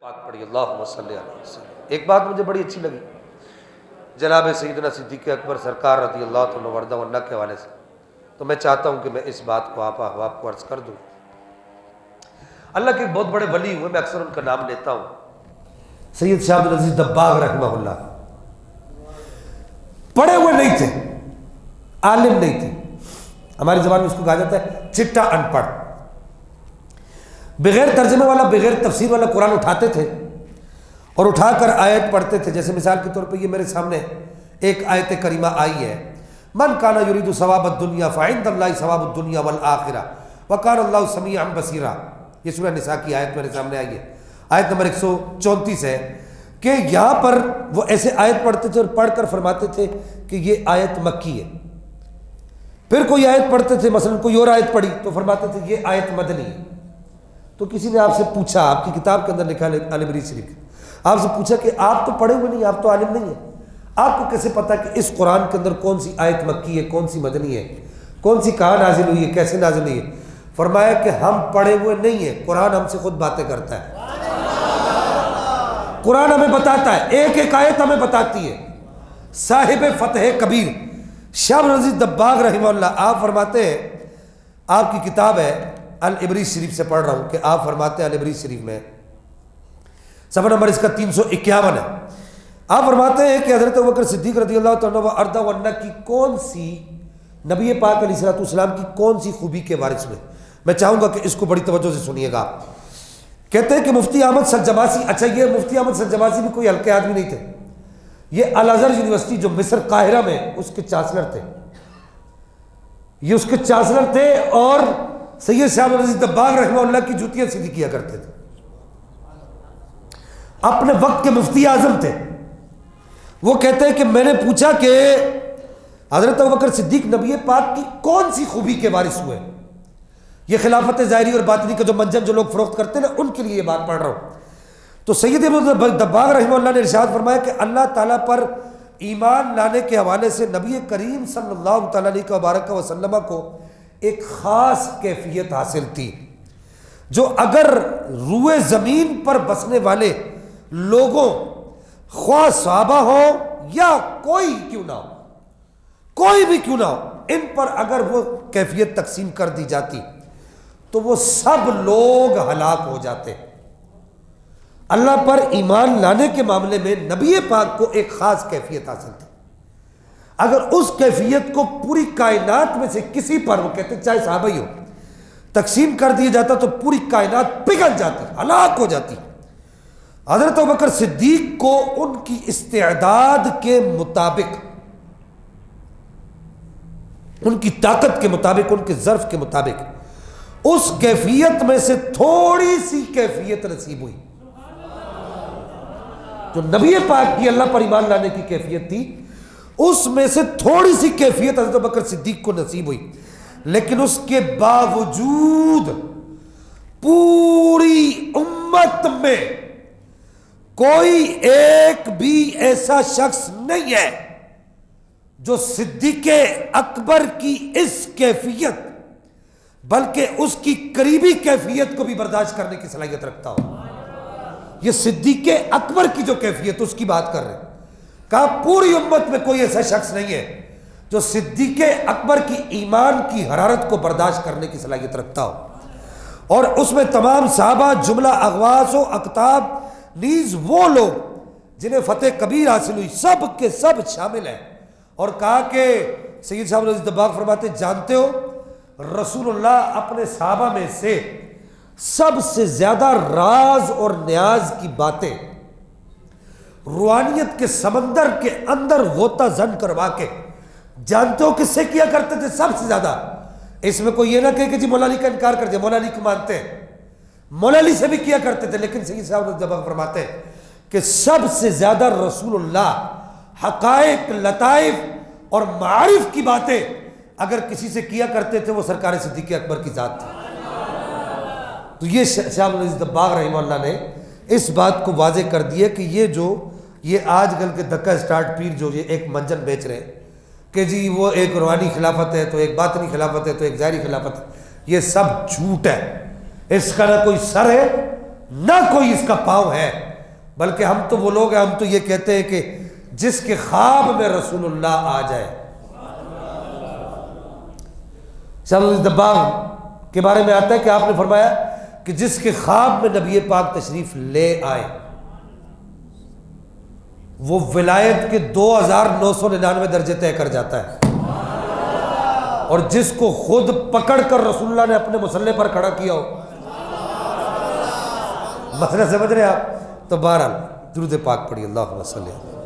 پاک پڑھی اللہم صلی علیہ وسلم۔ ایک بات مجھے بڑی اچھی لگی جناب سیدنا صدیق اکبر سرکار رضی اللہ تعالیٰ وردہ عنہ کے حوالے سے، تو میں چاہتا ہوں کہ میں اس بات کو آپ احباب کو عرض کر دوں۔ اللہ کے بہت بڑے ولی ہوئے، میں اکثر ان کا نام لیتا ہوں، سید شاہ عبد العزیز دباغ رحمہ اللہ۔ پڑھے ہوئے نہیں تھے، عالم نہیں تھے، ہماری زبان میں اس کو کہا جاتا ہے چٹا ان پڑھ۔ بغیر ترجمے والا، بغیر تفسیر والا قرآن اٹھاتے تھے اور اٹھا کر آیت پڑھتے تھے۔ جیسے مثال کے طور پہ یہ میرے سامنے ایک آیت کریمہ آئی ہے، من کان یرید ثواب الدنیا فعند اللہ ثواب الدنیا والآخرہ وکان اللہ سمیعا بصیرا۔ یہ سورہ نساء کی آیت میرے سامنے آئی ہے، آیت نمبر 134 ہے کہ یہاں پر وہ ایسے آیت پڑھتے تھے اور پڑھ کر فرماتے تھے کہ یہ آیت مکی ہے۔ پھر کوئی آیت پڑھتے تھے، مثلا کوئی اور آیت پڑھی تو فرماتے تھے یہ آیت مدنی ہے۔ تو کسی نے آپ سے پوچھا، آپ کی کتاب کے اندر لکھا ہے البری شریف، آپ سے پوچھا کہ آپ تو پڑھے ہوئے نہیں، آپ تو عالم نہیں ہیں، آپ کو کیسے پتا کہ اس قرآن کے اندر کون سی آیت مکی ہے، کون سی مدنی ہے، کون سی کہاں نازل ہوئی ہے، کیسے نازل ہوئی ہے؟ فرمایا کہ ہم پڑھے ہوئے نہیں ہیں، قرآن ہم سے خود باتیں کرتا ہے، قرآن ہمیں بتاتا ہے، ایک ایک آیت ہمیں بتاتی ہے۔ صاحب فتح کبیر شاہ عبد العزیز دباغ رحمہ اللہ، آپ فرماتے ہیں، آپ کی کتاب ہے العبری شریف سے پڑھ رہا ہوں کہ آپ فرماتے ہیں العبری شریف میں صفحہ نمبر اس کا 351 ہے، آپ فرماتے ہیں کہ حضرت ابوبکر صدیق رضی اللہ تعالیٰ عنہ کی کون سی، نبی پاک علیہ الصلوۃ والسلام کی کون سی خوبی کے وارث میں؟ میں چاہوں گا کہ اس کو بڑی توجہ سے سنیے گا۔ کہتے ہیں کہ مفتی احمد سرجماسی، اچھا یہ مفتی احمد سرجماسی بھی کوئی ہلکے آدمی نہیں تھے، یہ الازہر یونیورسٹی جو مصر قاہرہ میں اس کے چانسلر تھے، یہ اس کے چانسلر تھے اور سید شاہ عبد العزیز دباغ رحمہ اللہ کی جوتیاں سیدھی کیا کرتے تھے، اپنے وقت کے مفتی اعظم تھے۔ وہ کہتے ہیں کہ میں نے پوچھا کہ حضرت ابوبکر صدیق نبی پاک کی کون سی خوبی کے وارث ہوئے؟ یہ خلافت ظاہری اور باطنی کا جو منجن جو لوگ فروخت کرتے ہیں نا، ان کے لیے یہ بات پڑھ رہا ہوں۔ تو سید دباغ رحمہ اللہ نے ارشاد فرمایا کہ اللہ تعالیٰ پر ایمان لانے کے حوالے سے نبی کریم صلی اللہ تعالیٰ علیہ وبارک وسلم کو ایک خاص کیفیت حاصل تھی، جو اگر روئے زمین پر بسنے والے لوگوں، خواہ صحابہ ہو یا کوئی کیوں نہ ہو، کوئی بھی کیوں نہ ہو، ان پر اگر وہ کیفیت تقسیم کر دی جاتی تو وہ سب لوگ ہلاک ہو جاتے۔ اللہ پر ایمان لانے کے معاملے میں نبی پاک کو ایک خاص کیفیت حاصل تھی، اگر اس کیفیت کو پوری کائنات میں سے کسی پر، وہ کہتے ہیں چاہے صحابہ ہی ہو، تقسیم کر دیا جاتا تو پوری کائنات پگھل جاتی، ہلاک ہو جاتی۔ حضرت ابوبکر صدیق کو ان کی استعداد کے مطابق، ان کی طاقت کے مطابق، ان کے ظرف کے مطابق اس کیفیت میں سے تھوڑی سی کیفیت نصیب ہوئی، جو نبی پاک کی اللہ پر ایمان لانے کی کیفیت تھی، اس میں سے تھوڑی سی کیفیت حضرت ابوبکر صدیق کو نصیب ہوئی، لیکن اس کے باوجود پوری امت میں کوئی ایک بھی ایسا شخص نہیں ہے جو صدیق اکبر کی اس کیفیت بلکہ اس کی قریبی کیفیت کو بھی برداشت کرنے کی صلاحیت رکھتا ہو۔ یہ صدیق اکبر کی جو کیفیت اس کی بات کر رہے ہیں، کہا پوری امت میں کوئی ایسا شخص نہیں ہے جو صدیق اکبر کی ایمان کی حرارت کو برداشت کرنے کی صلاحیت رکھتا ہو، اور اس میں تمام صحابہ جملہ اغواس و اقطاب نیز وہ لوگ جنہیں فتح کبیر حاصل ہوئی سب کے سب شامل ہیں۔ اور کہا کہ سید صاحب علیہ دباغ فرماتے جانتے ہو رسول اللہ اپنے صحابہ میں سے سب سے زیادہ راز اور نیاز کی باتیں روحانیت کے سمندر کے اندر غوطہ زن کروا کے، جانتے ہو کس سے کیا کرتے تھے سب سے زیادہ؟ اس میں کوئی یہ نہ کہے کہ جی مولا علی کا انکار کر دیا، مولا علی کو مانتے ہیں، مولا علی سے بھی کیا کرتے تھے، لیکن سید صاحب جب فرماتے ہیں کہ سب سے زیادہ رسول اللہ حقائق، لطائف اور معارف کی باتیں اگر کسی سے کیا کرتے تھے وہ سرکار صدیق اکبر کی ذات تھی۔ تو یہ شاہ عبد العزیز دباغ رحمہ اللہ نے اس بات کو واضح کر دیا کہ یہ آج کل کے دھکا اسٹارٹ پیر جو یہ ایک منجن بیچ رہے ہیں کہ جی وہ ایک روحانی خلافت ہے تو ایک باطنی خلافت ہے تو ایک ظاہری خلافت ہے، یہ سب جھوٹ ہے، اس کا نہ کوئی سر ہے نہ کوئی اس کا پاؤں ہے، بلکہ ہم تو وہ لوگ ہیں، ہم تو یہ کہتے ہیں کہ جس کے خواب میں رسول اللہ آ جائے. دباغ کے بارے میں آتا ہے کہ آپ نے فرمایا کہ جس کے خواب میں نبی پاک تشریف لے آئے وہ ولایت کے 2999 درجے طے کر جاتا ہے، اور جس کو خود پکڑ کر رسول اللہ نے اپنے مصلی پر کھڑا کیا ہو. مسئلہ سمجھ رہے آپ؟ تو بہرحال درود پاک پڑھی، اللہم صلی اللہ.